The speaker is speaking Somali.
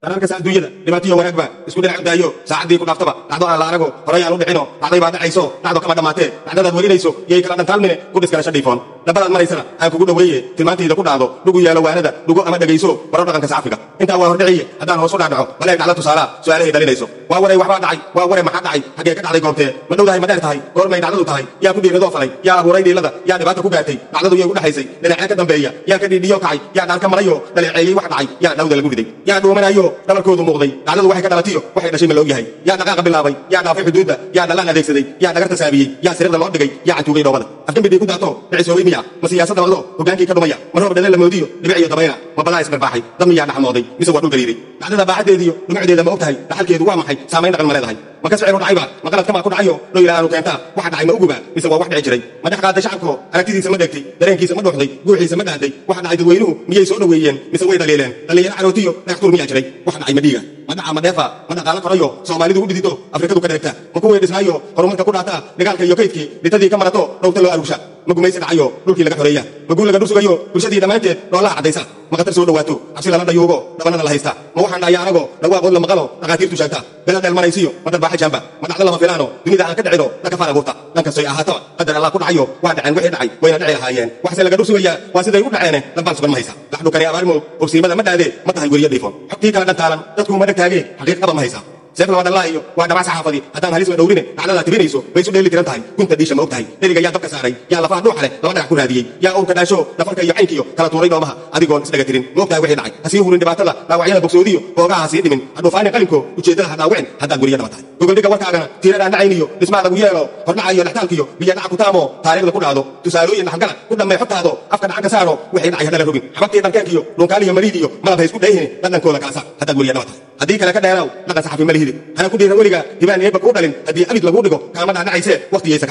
أنا كسر الدنيا لباتيه ونكبة اسكت العبد أيوه ساعدني كنا افتبا نعدو على العرقو هرايا نود حينه نعدو بعد عيسو نعدو كمان دماته نعدو ذا ورينا يسو يجي كلام نتعلمه كل إسكال شديفون لبلا ما يصير أنا كقول ويه تلمانتي إذا كنا عدو لقو يا لو أنا ده لقو أما دقيسو برضه كان كسافيكا أنت هو هردعية هذا هو صور عدو ولا يقعد على تسارة سؤاله يدلنا يسو وأول واحد داعي وأول ما حد داعي حاجة كده على قومته من دو ده ما دارت هاي قول ما يدعو تهاي يا كودي رضا فلي يا أبو ريدي لذا يا نبات كوباتي نعدو يقول حيسي لأن إحنا كده بيا يا كدي ديو كاي يا نار كمريو ده العيي واحد داعي يا داود اللي قولي يا دو من أيوه ده الكود مغضي نعدو واحد كده waxay dhashay malooyahay yaa dhaqaaqa bilaabay yaa dhaafay xuduudda yaa dhalaan adeegsaday yaa dhagarta saabiyey yaa sirada loo dhigay yaa cantuugay dhoobada afdambidii ku daato dhicisoobay miya ma siyaasadda wado hogaankii ka dhumaya ma roob dhalin la moodiyo dhibiciyo dabayna ma balaa isbarbaaxay dad miyaa dhaxmooday mise waa dhul gariiray dhacdada baaxadeediyo dhumucdeeda ma og tahay dhaxalkeedu waa maxay saamayn dhaqan ma leedahay ma ka sicir u dhacayba ma qalad kama ku dhacayo loo ilaa aanu keentaa waxa dhacay ma uguba mise waa wax dhici jiray ma dhex qaaday shacabko aragtidiisa ma dhegtay dareenkiisa ma dhuuxday guuxiisa ma dhaaday waxa dhacay dadweynuhu miyay soo dhaweeyeen mise way dhaliileen dhalinyaro carootiyo dhagaxtuur miyaa jiray waxa dhacay ma dhiiga ma dhaca ma dheefa ma dhaqaala korayo soomaalidu u dhidito afrikadu ka dheregta ma ku weydhisnaayo horumarka ku dhaata dagaalka iyo kaydkii dhitadii ka marato dhowrta loo arusha ma gumaysi dhacayo dhulkii laga xoreeya ma guul laga dhursugayo bulshadii dhammaanteed noolaha caddaysa ma khatar soo dhawaato cabsi lala dhayuugo dhabanada la haysta ma waxaan dhaya anago dhawaaqood la maqalo dhaqaatiirtu sheegta bela dheelmanaysiyo ma darbaaxa jaamba ma dhacdo lama filaano dunida aan ka dhicino dhanka faan abuurta dhankastoy ahaataba qadar allah ku dhacayo waa dhaceen wixii dhacay wayna dhici lahaayeen waxse laga dhursugayaa waa siday u dhaceene dambaan sugan ma haysa dhaxdhukani abaarimo obsiimada ma dhaade ma tahay weriyo dhiifon xogtii kala dhantaalan dadku ma dhegtaagee xaqiiqaba ma haysa سيف لو الله iyo waa dhabac saxaafadi hadaan halis wadowrine dhacdada tibinayso bay soo dheeli tiran tahay kunta diisha ma og tahay dheriga yaa dabka saaray yaa lafaha dhuuxle laba dhagax ku raadiyay yaa uurka dhaasho dhafarka iyo caynkiyo kala tuuray dhoomaha adigoon isdhaga tirin ma og tahay wixii dhacay hasii hurin dhibaatada dhaawacyada bogsoodiyo hoogaha hasii dhimin hadhuufaani qalinko ujeedada ha dhaawicin haddaad guriya dhaba tahay gogoldhiga warkaagana tiiradaan dhacayniyo dhismaa lagu yeelo hordhaca iyo dhextaalkiyo biyo dhaca ku taamo taariikhda ku dhacdo tusaalooyin dhaxalgala ku dhammay xogtaado afka dhacan ka saaro wixii dhacay hadala rogin xabagtii dhankeerkiyo dhunkaaliyo mariidiyo malab ha isku dhayhine dhadhankooda kala saar haddaad guriya dhaba tahay haddii kale ka dheeraaw dhaqan saxafi ma lihidi hana ku dhiiran weliga hibaan eebba kuu dhalin haddii abid lagu dhigo kaama dhaadhacayse waqtigaysa